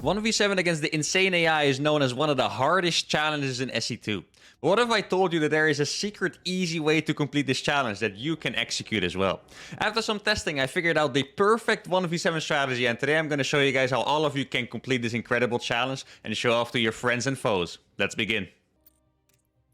1v7 against the insane AI is known as one of the hardest challenges in SE2. But what if I told you that there is a secret, easy way to complete this challenge that you can execute as well? After some testing, I figured out the perfect 1v7 strategy, and today I'm going to show you guys how all of you can complete this incredible challenge and show off to your friends and foes. Let's begin.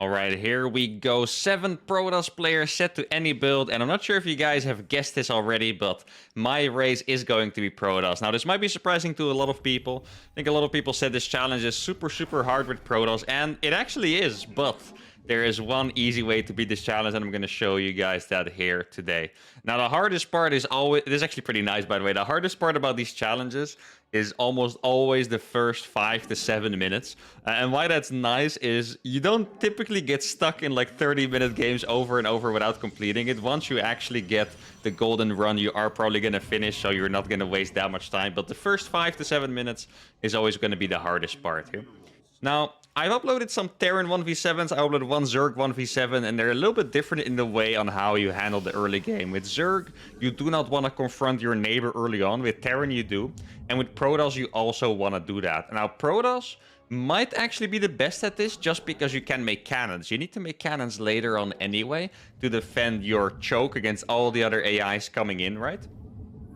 Alright, here we go. 7 Protoss players set to any build, and I'm not sure if you guys have guessed this already, but my race is going to be Protoss. Now, this might be surprising to a lot of people. I think a lot of people said this challenge is super hard with Protoss, and it actually is, but there is one easy way to beat this challenge, and I'm going to show you guys that here today. Now, the hardest part is always... This is actually pretty nice, by the way. The hardest part about these challenges is almost always the first 5 to 7 minutes. And why that's nice is you don't typically get stuck in like 30-minute games over and over without completing it. Once you actually get the golden run, you are probably going to finish, so you're not going to waste that much time. But the first 5 to 7 minutes is always going to be the hardest part here. Now, I've uploaded some Terran 1v7s, I uploaded one Zerg 1v7, and they're a little bit different in the way on how you handle the early game. With Zerg, you do not want to confront your neighbor early on. With Terran, you do. And with Protoss, you also want to do that. Now, Protoss might actually be the best at this just because you can make cannons. You need to make cannons later on anyway to defend your choke against all the other AIs coming in, right?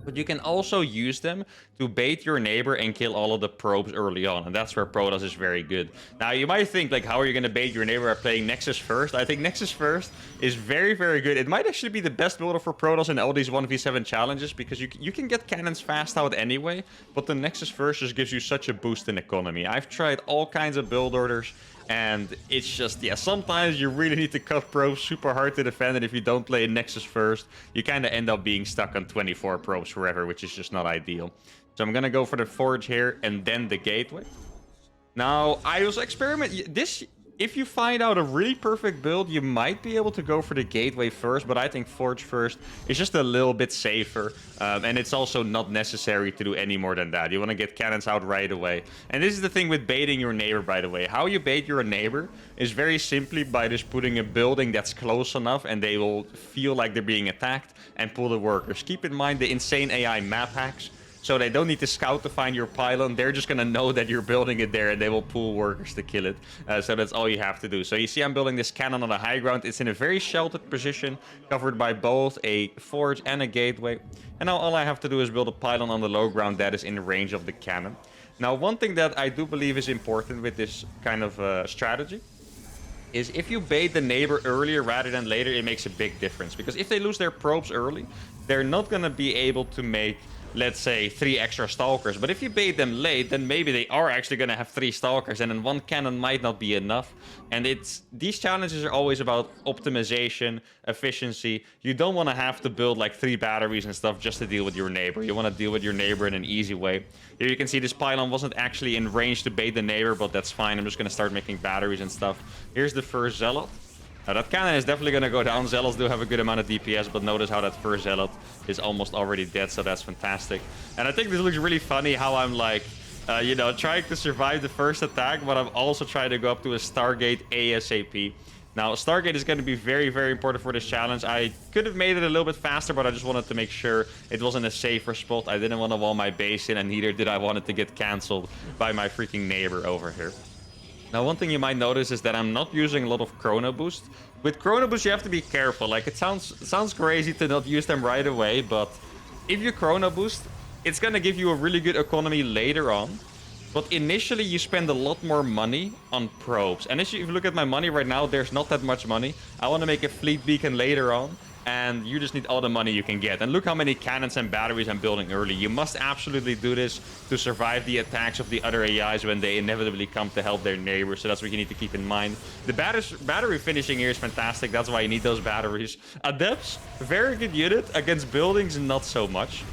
But you can also use them to bait your neighbor and kill all of the probes early on. And that's where Protoss is very good. Now, you might think, like, how are you going to bait your neighbor by playing Nexus first? I think Nexus first is very good. It might actually be the best builder for Protoss in all these 1v7 challenges, because you can get cannons fast out anyway. But the Nexus first just gives you such a boost in economy. I've tried all kinds of build orders, and it's just, yeah, sometimes you really need to cut probes super hard to defend, and if you don't play Nexus first, you kind of end up being stuck on 24 probes forever, which is just not ideal. So I'm gonna go for the Forge here, and then the Gateway. Now, I was experimenting... If you find out a really perfect build, you might be able to go for the Gateway first, but I think Forge first is just a little bit safer, and it's also not necessary to do any more than that. You want to get cannons out right away. And this is the thing with baiting your neighbor, by the way. How you bait your neighbor is very simply by just putting a building that's close enough, and they will feel like they're being attacked, and pull the workers. Keep in mind the insane AI map hacks. So they don't need to scout to find your pylon. They're just going to know that you're building it there, and they will pull workers to kill it. So that's all you have to do. So you see I'm building this cannon on a high ground. It's in a very sheltered position, covered by both a forge and a gateway. And now all I have to do is build a pylon on the low ground that is in range of the cannon. Now, one thing that I do believe is important with this kind of strategy is if you bait the neighbor earlier rather than later, it makes a big difference. Because if they lose their probes early, they're not going to be able to make, let's say, 3 extra stalkers. But if you bait them late, then maybe they are actually going to have 3 stalkers, and then 1 cannon might not be enough. And these challenges are always about optimization, efficiency. You don't want to have to build like 3 batteries and stuff just to deal with your neighbor. You want to deal with your neighbor in an easy way. Here you can see this pylon wasn't actually in range to bait the neighbor, but that's fine. I'm just going to start making batteries and stuff. Here's the first Zealot. Now, that cannon is definitely going to go down. Zealots do have a good amount of DPS, but notice how that first Zealot is almost already dead, so that's fantastic. And I think this looks really funny how I'm like, you know, trying to survive the first attack, but I'm also trying to go up to a Stargate ASAP. Now, Stargate is going to be very important for this challenge. I could have made it a little bit faster, but I just wanted to make sure it was in a safer spot. I didn't want to wall my base in, and neither did I want it to get cancelled by my freaking neighbor over here. Now, one thing you might notice is that I'm not using a lot of Chrono Boost. With Chrono Boost, you have to be careful. Like, it sounds crazy to not use them right away, but if you Chrono Boost, it's going to give you a really good economy later on. But initially, you spend a lot more money on probes. And if you look at my money right now, there's not that much money. I want to make a fleet beacon later on, and you just need all the money you can get. And look how many cannons and batteries I'm building early. You must absolutely do this to survive the attacks of the other AIs when they inevitably come to help their neighbors. So that's what you need to keep in mind. The battery finishing here is fantastic. That's why you need those batteries. Adepts, very good unit. Against buildings, not so much.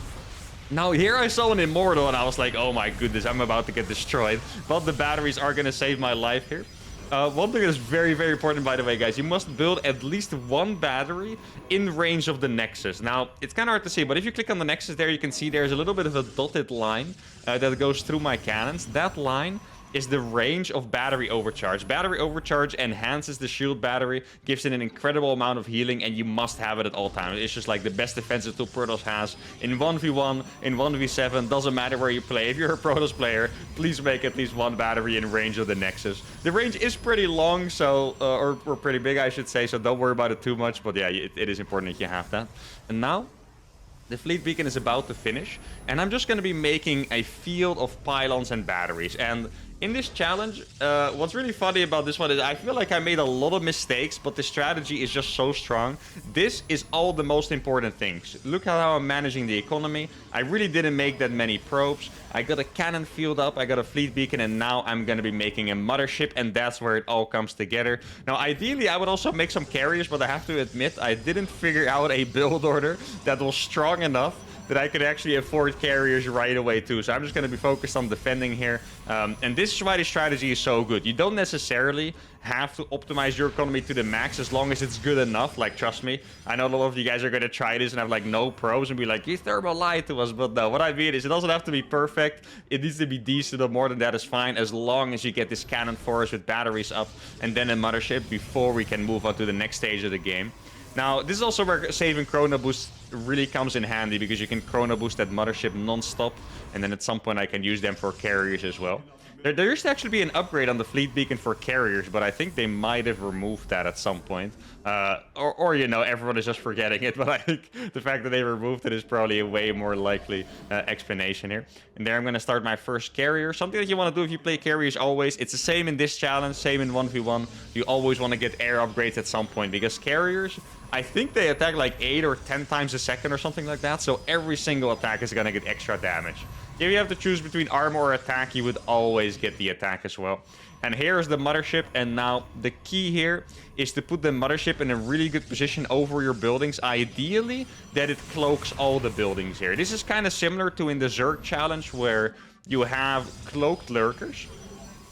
Now, here I saw an Immortal, and I was like, oh my goodness, I'm about to get destroyed. But the batteries are going to save my life here. One thing that's very important, by the way, guys, you must build at least 1 battery in range of the Nexus. Now, it's kind of hard to see, but if you click on the Nexus there, you can see there's a little bit of a dotted line that goes through my cannons. That line is the range of battery overcharge. Battery overcharge enhances the shield battery, gives it an incredible amount of healing, and you must have it at all times. It's just like the best defensive tool Protoss has in 1v1, in 1v7, doesn't matter where you play. If you're a Protoss player, please make at least one battery in range of the Nexus. The range is pretty long, so or pretty big, I should say, so don't worry about it too much, but yeah, it is important that you have that. And now, the fleet beacon is about to finish, and I'm just going to be making a field of pylons and batteries. And in this challenge, what's really funny about this one is I feel like I made a lot of mistakes, but the strategy is just so strong. This is all the most important things. Look at how I'm managing the economy. I really didn't make that many probes. I got a cannon field up, I got a fleet beacon, and now I'm going to be making a mothership, and that's where it all comes together. Now, ideally, I would also make some carriers, but I have to admit, I didn't figure out a build order that was strong enough that I could actually afford carriers right away too. So I'm just going to be focused on defending here. And this is why the strategy is so good. You don't necessarily have to optimize your economy to the max as long as it's good enough. Like, trust me, I know a lot of you guys are going to try this and have like no pros and be like, uThermal lied to us. But no, what I mean is it doesn't have to be perfect. It needs to be decent, or more than that is fine, as long as you get this cannon forest with batteries up and then a mothership before we can move on to the next stage of the game. Now, this is also where saving Chrono Boost really comes in handy, because you can Chrono Boost that mothership non-stop, and then at some point I can use them for carriers as well. There used to actually be an upgrade on the fleet beacon for carriers, but I think they might have removed that at some point. Or you know, everyone is just forgetting it, but I think the fact that they removed it is probably a way more likely explanation here. And there I'm going to start my first carrier. Something that you want to do if you play carriers always, it's the same in this challenge, same in 1v1. You always want to get air upgrades at some point, because carriers, I think they attack like 8 or 10 times a second or something like that, so every single attack is going to get extra damage. If you have to choose between armor or attack, you would always get the attack as well. And here is the mothership, and now the key here is to put the mothership in a really good position over your buildings. Ideally, that it cloaks all the buildings here. This is kind of similar to in the Zerg challenge, where you have cloaked lurkers,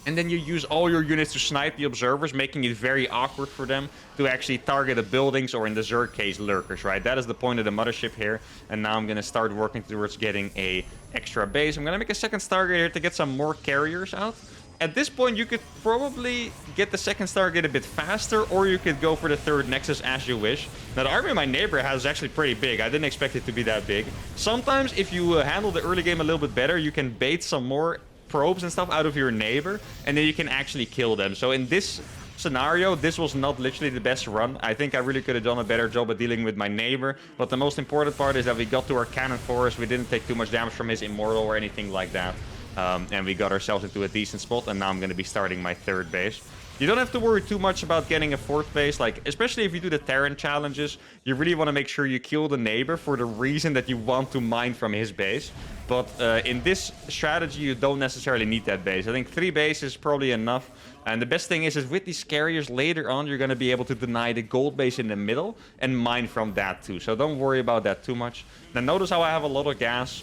and then you use all your units to snipe the observers, making it very awkward for them to actually target the buildings, or in the Zerg case, lurkers, right? That is the point of the mothership here. And now I'm going to start working towards getting a extra base. I'm going to make a second Stargate here to get some more carriers out. At this point, you could probably get the second Stargate a bit faster, or you could go for the third Nexus as you wish. Now, the army my neighbor has is actually pretty big. I didn't expect it to be that big. Sometimes, if you handle the early game a little bit better, you can bait some more probes and stuff out of your neighbor, and then you can actually kill them. So in this scenario, this was not literally the best run. I think I really could have done a better job at dealing with my neighbor, but the most important part is that we got to our cannon forest. We didn't take too much damage from his immortal or anything like that, and we got ourselves into a decent spot. And now I'm going to be starting my third base. You don't have to worry too much about getting a fourth base, like, especially if you do the Terran challenges, you really want to make sure you kill the neighbor for the reason that you want to mine from his base. But in this strategy, you don't necessarily need that base. I think 3 bases is probably enough. And the best thing is with these carriers later on, you're going to be able to deny the gold base in the middle and mine from that too. So don't worry about that too much. Now notice how I have a lot of gas,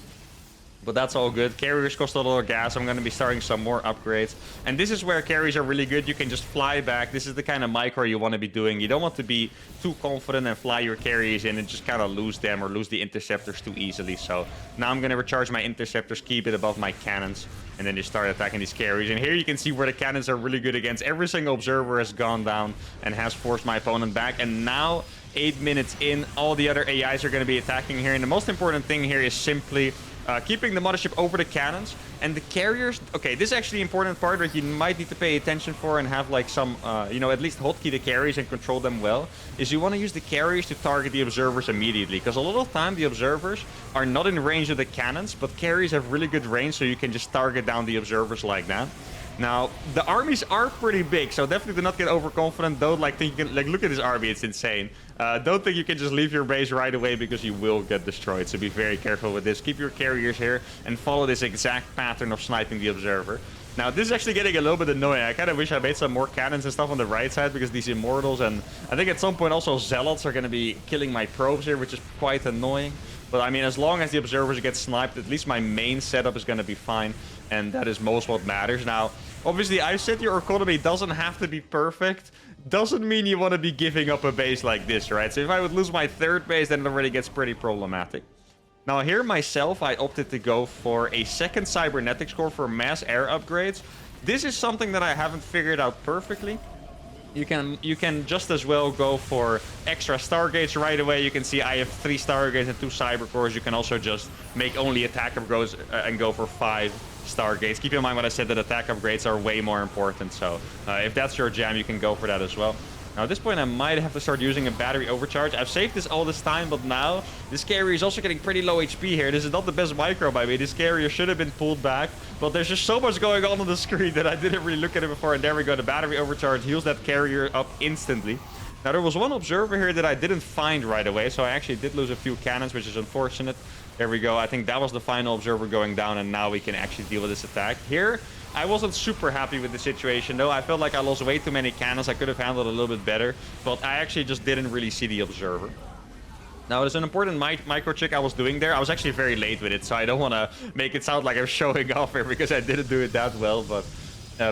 but that's all good. Carriers cost a lot of gas. I'm going to be starting some more upgrades. And this is where carriers are really good. You can just fly back. This is the kind of micro you want to be doing. You don't want to be too confident and fly your carriers in and just kind of lose them or lose the interceptors too easily. So now I'm going to recharge my interceptors, keep it above my cannons, and then just start attacking these carriers. And here you can see where the cannons are really good against. Every single observer has gone down and has forced my opponent back. And now, 8 minutes in, all the other AIs are going to be attacking here. And the most important thing here is simply keeping the mothership over the cannons. And the carriers, okay, this is actually the important part that you might need to pay attention for and have like some, you know, at least hotkey the carriers and control them well, is you want to use the carriers to target the observers immediately. Because a lot of time the observers are not in range of the cannons, but carriers have really good range, so you can just target down the observers like that. Now, the armies are pretty big, so definitely do not get overconfident. Don't like think you can, like, look at this army, it's insane. Don't think you can just leave your base right away, because you will get destroyed. So be very careful with this. Keep your carriers here and follow this exact pattern of sniping the observer. Now, this is actually getting a little bit annoying. I kind of wish I made some more cannons and stuff on the right side, because these immortals, and I think at some point also zealots are going to be killing my probes here, which is quite annoying. But I mean, as long as the observers get sniped, at least my main setup is going to be fine, and that is most what matters. Now, obviously, I said your economy doesn't have to be perfect. Doesn't mean you want to be giving up a base like this, right? So if I would lose my third base, then it already gets pretty problematic. Now here myself, I opted to go for a second cybernetics core for mass air upgrades, This is something that I haven't figured out perfectly. You can just as well go for extra Stargates right away. You can see I have 3 Stargates and 2 Cybercores. You can also just make only attack upgrades and go for 5 Stargates. Keep in mind what I said, that attack upgrades are way more important. So if that's your jam, you can go for that as well. Now at this point I might have to start using a battery overcharge. I've saved this all this time, but now this carrier is also getting pretty low HP here. This is not the best micro by me. This carrier should have been pulled back, but there's just so much going on the screen that I didn't really look at it before. And there we go, the battery overcharge heals that carrier up instantly. Now there was one observer here that I didn't find right away, so I actually did lose a few cannons, which is unfortunate. There we go. I think that was the final observer going down, and now we can actually deal with this attack. Here, I wasn't super happy with the situation, though. I felt like I lost way too many cannons. I could have handled it a little bit better, but I actually just didn't really see the observer. Now, there's an important micro trick I was doing there. I was actually very late with it, so I don't want to make it sound like I'm showing off here because I didn't do it that well. But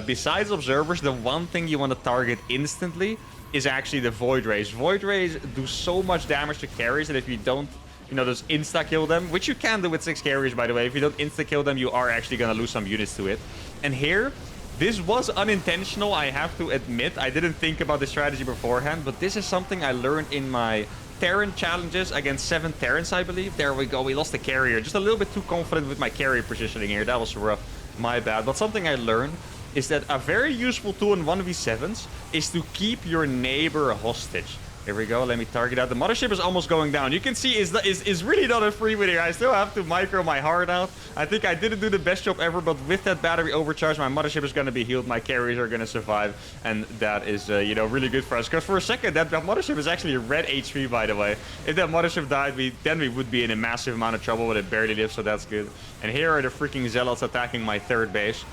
besides observers, the one thing you want to target instantly is actually the Void Rays. Void Rays do so much damage to carries that if you don't, you know, just insta-kill them, which you can do with 6 carriers, by the way. If you don't insta-kill them, you are actually going to lose some units to it. And here, this was unintentional, I have to admit. I didn't think about the strategy beforehand, but this is something I learned in my Terran challenges against 7 Terrans, I believe. There we go, we lost the carrier. Just a little bit too confident with my carrier positioning here. That was rough, my bad. But something I learned is that a very useful tool in 1v7s is to keep your neighbor hostage. Here we go, let me target out. The mothership is almost going down. You can see is really not a free win here. I still have to micro my heart out. I think I didn't do the best job ever, but with that battery overcharge, my mothership is going to be healed. My carriers are going to survive, and that is, you know, really good for us. Because for a second, that mothership is actually red HP, by the way. If that mothership died, then we would be in a massive amount of trouble, but it barely lives, so that's good. And here are the freaking zealots attacking my 3rd base.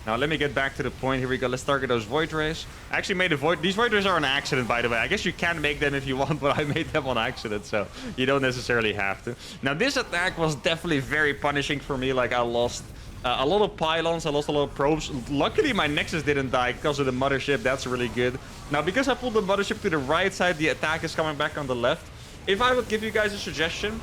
Now, let me get back to the point. Here we go. Let's target those Void Rays. I actually made these Void Rays are an accident, by the way. I guess you can make them if you want, but I made them on accident, so you don't necessarily have to. Now, this attack was definitely very punishing for me. Like, I lost a lot of pylons. I lost a lot of probes. Luckily, my Nexus didn't die because of the mothership. That's really good. Now, because I pulled the mothership to the right side, the attack is coming back on the left. If I would give you guys a suggestion,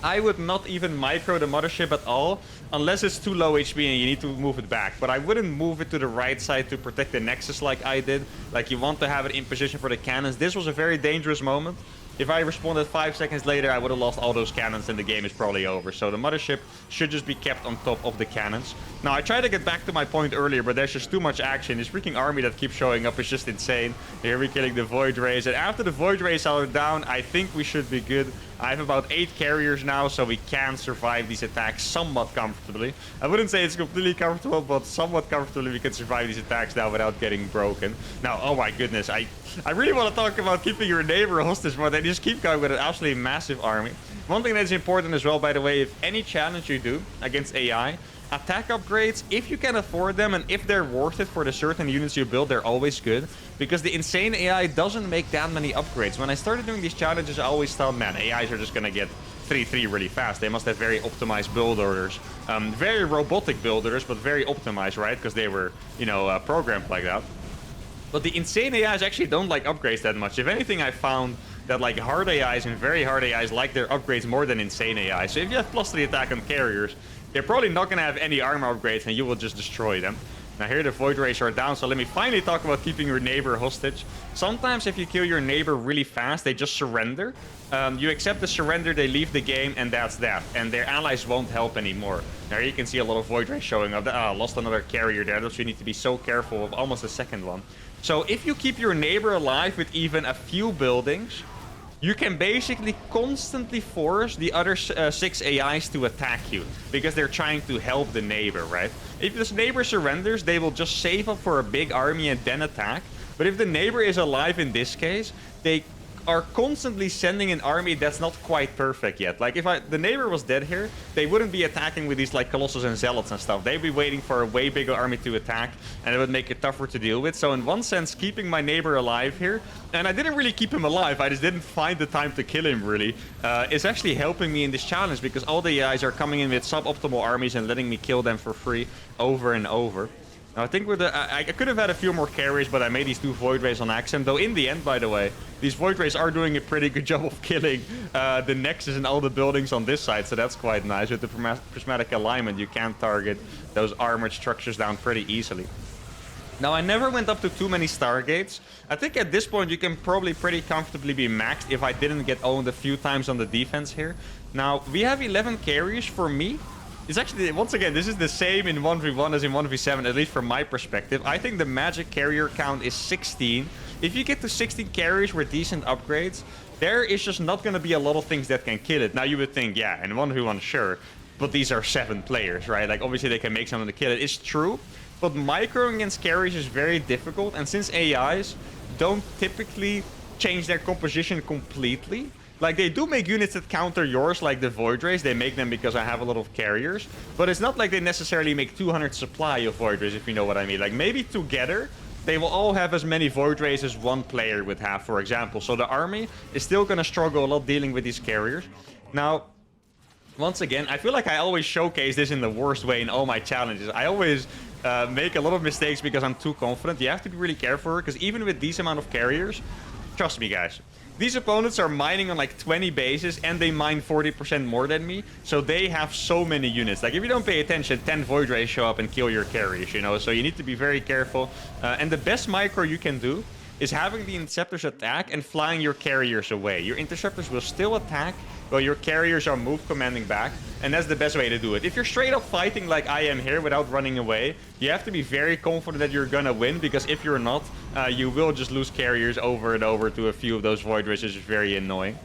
I would not even micro the mothership at all, unless it's too low HP and you need to move it back. But I wouldn't move it to the right side to protect the Nexus like I did. Like, you want to have it in position for the cannons. This was a very dangerous moment. If I responded 5 seconds later, I would have lost all those cannons and the game is probably over. So the mothership should just be kept on top of the cannons. Now, I tried to get back to my point earlier, but there's just too much action. This freaking army that keeps showing up is just insane. Here we're killing the Void Rays. And after the Void Rays are down, I think we should be good. I have about 8 carriers now, so we can survive these attacks somewhat comfortably. I wouldn't say it's completely comfortable, but somewhat comfortably we can survive these attacks now without getting broken. Now, oh my goodness, I really want to talk about keeping your neighbor hostage, but they just keep going with an absolutely massive army. One thing that's important as well, by the way, if any challenge you do against AI, attack upgrades, if you can afford them and if they're worth it for the certain units you build, they're always good. Because the insane AI doesn't make that many upgrades. When I started doing these challenges, I always thought, man, AIs are just going to get 3-3 really fast. They must have very optimized build orders. Very robotic build orders, but very optimized, right? Because they were, you know, programmed like that. But the insane AIs actually don't like upgrades that much. If anything, I found that like hard AIs and very hard AIs like their upgrades more than insane AI. So if you have +3 attack on carriers, they're probably not going to have any armor upgrades and you will just destroy them. Now here the Void Rays are down, so let me finally talk about keeping your neighbor hostage. Sometimes if you kill your neighbor really fast, they just surrender. You accept the surrender, they leave the game, and that's that. And their allies won't help anymore. Now here you can see a lot of Void Rays showing up. Lost another carrier there, so you need to be so careful of almost a second one. So if you keep your neighbor alive with even a few buildings, you can basically constantly force the other 6 AIs to attack you because they're trying to help the neighbor, right? If this neighbor surrenders, they will just save up for a big army and then attack. But if the neighbor is alive in this case, they are constantly sending an army that's not quite perfect yet. Like, if the neighbor was dead here, they wouldn't be attacking with these, like, Colossus and Zealots and stuff. They'd be waiting for a way bigger army to attack, and it would make it tougher to deal with. So in one sense, keeping my neighbor alive here, and I didn't really keep him alive, I just didn't find the time to kill him, really, is actually helping me in this challenge, because all the AIs are coming in with suboptimal armies and letting me kill them for free over and over. Now, I think with the I could have had a few more carries, but I made these 2 Void Rays on accident. Though in the end, by the way, these Void Rays are doing a pretty good job of killing the Nexus and all the buildings on this side, so that's quite nice. With the prismatic alignment, you can target those armored structures down pretty easily. Now, I never went up to too many Stargates. I think at this point, you can probably pretty comfortably be maxed if I didn't get owned a few times on the defense here. Now, we have 11 carriers for me. It's actually, once again, this is the same in 1v1 as in 1v7, at least from my perspective. I think the magic carrier count is 16. If you get to 16 carriers with decent upgrades, there is just not going to be a lot of things that can kill it. Now, you would think, yeah, in 1v1, sure. But these are 7 players, right? Like, obviously, they can make something to kill it. It's true. But microing against carriers is very difficult. And since AIs don't typically change their composition completely, like, they do make units that counter yours, like the Void Rays. They make them because I have a lot of carriers. But it's not like they necessarily make 200 supply of Void Rays, if you know what I mean. Like, maybe together, they will all have as many Void Rays as one player would have, for example. So the army is still going to struggle a lot dealing with these carriers. Now, once again, I feel like I always showcase this in the worst way in all my challenges. I always make a lot of mistakes because I'm too confident. You have to be really careful, because even with these amount of carriers, trust me, guys, these opponents are mining on like 20 bases, and they mine 40% more than me. So they have so many units. Like, if you don't pay attention, 10 Void Rays show up and kill your carriers, you know? So you need to be very careful. And the best micro you can do is having the interceptors attack and flying your carriers away. Your interceptors will still attack, while your carriers are move commanding back, and that's the best way to do it. If you're straight up fighting like I am here without running away, you have to be very confident that you're gonna win, because if you're not, you will just lose carriers over and over to a few of those Void Rays, which is very annoying.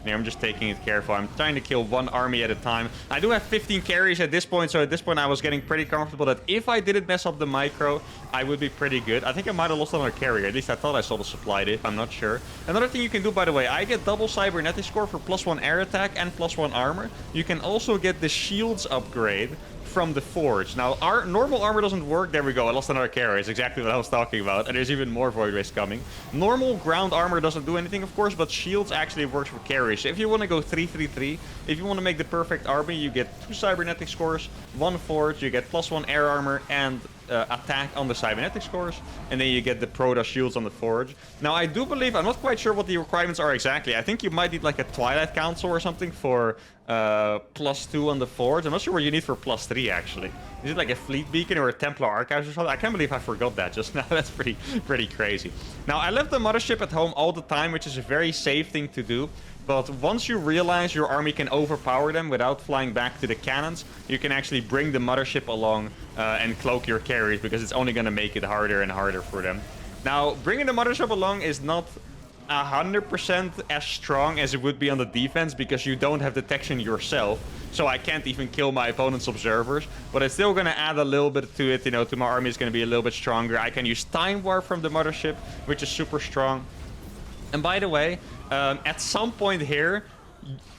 Yeah, I'm just taking it careful. I'm trying to kill one army at a time. I do have 15 carries at this point, so at this point I was getting pretty comfortable that if I didn't mess up the micro, I would be pretty good. I think I might have lost another carrier. At least I thought I saw the supply diff. I'm not sure. Another thing you can do, by the way, I get double cybernetic score for +1 air attack and +1 armor. You can also get the shields upgrade from the forge. Now, our normal armor doesn't work. There we go. I lost another carrier. It's exactly what I was talking about. And there's even more Void Rays coming. Normal ground armor doesn't do anything, of course, but shields actually works for carriers. So if you want to go 3-3-3, if you want to make the perfect army, you get 2 cybernetic scores, 1 forge, you get +1 air armor, and attack on the cybernetic scores, and then you get the Protoss shields on the forge. Now, I do believe, I'm not quite sure what the requirements are exactly. I think you might need like a Twilight Council or something for +2 on the forge. I'm not sure what you need for +3 actually. Is it like a fleet beacon or a Templar Archives or something? I can't believe I forgot that just now. That's pretty crazy. Now, I left the mothership at home all the time, which is a very safe thing to do. But once you realize your army can overpower them without flying back to the cannons, you can actually bring the mothership along and cloak your carriers, because it's only going to make it harder and harder for them. Now, bringing the mothership along is not 100% as strong as it would be on the defense, because you don't have detection yourself. So I can't even kill my opponent's observers. But it's still going to add a little bit to it, you know, to my army. Is going to be a little bit stronger. I can use Time Warp from the mothership, which is super strong. And by the way, at some point here,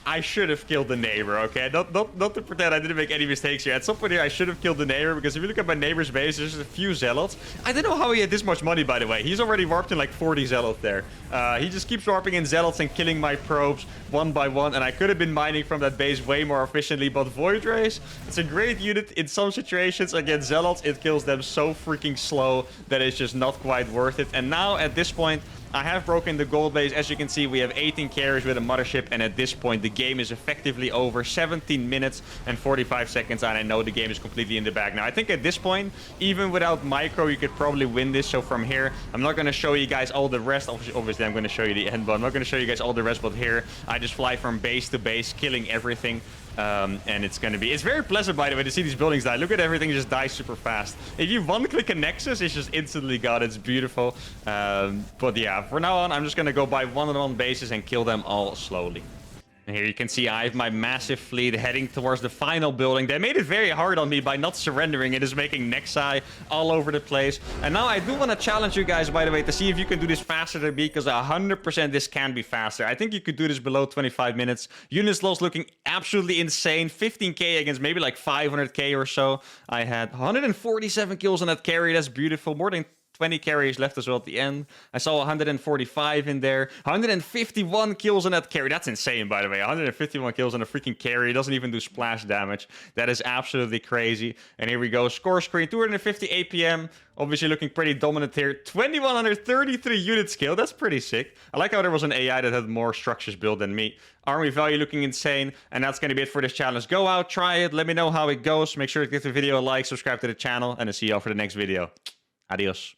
I should have killed the neighbor, okay? Not to pretend I didn't make any mistakes here. At some point here, I should have killed the neighbor, because if you look at my neighbor's base, there's a few zealots. I don't know how he had this much money, by the way. He's already warped in like 40 zealots there. He just keeps warping in zealots and killing my probes one by one, and I could have been mining from that base way more efficiently, but Void Rays, it's a great unit in some situations. Against zealots, it kills them so freaking slow that it's just not quite worth it. And now, at this point, I have broken the gold base. As you can see, we have 18 carriers with a mothership, and at this point, the game is effectively over. 17 minutes and 45 seconds, and I know the game is completely in the bag. Now, I think at this point, even without micro, you could probably win this. So from here, I'm not going to show you guys all the rest. Obviously, I'm going to show you the end, but I'm not going to show you guys all the rest. But here, I just fly from base to base, killing everything. And it's very pleasant, by the way, to see these buildings die. Look at everything just die super fast. If you one-click a Nexus, it's just instantly gone. It's beautiful. But yeah, for now on, I'm just gonna go by one-on-one bases and kill them all slowly. And here you can see I have my massive fleet heading towards the final building. They made it very hard on me by not surrendering. It is making Nexi all over the place. And now I do want to challenge you guys, by the way, to see if you can do this faster than me, because 100% this can be faster. I think you could do this below 25 minutes. Units loss looking absolutely insane. 15k against maybe like 500k or so. I had 147 kills on that carry. That's beautiful. More than 20 carries left as well at the end. I saw 145 in there. 151 kills on that carry. That's insane, by the way. 151 kills on a freaking carry. It doesn't even do splash damage. That is absolutely crazy. And here we go. Score screen, 250 APM. Obviously looking pretty dominant here. 2133 unit skill. That's pretty sick. I like how there was an AI that had more structures built than me. Army value looking insane. And that's going to be it for this challenge. Go out, try it. Let me know how it goes. Make sure to give the video a like, subscribe to the channel, and I'll see you all for the next video. Adios.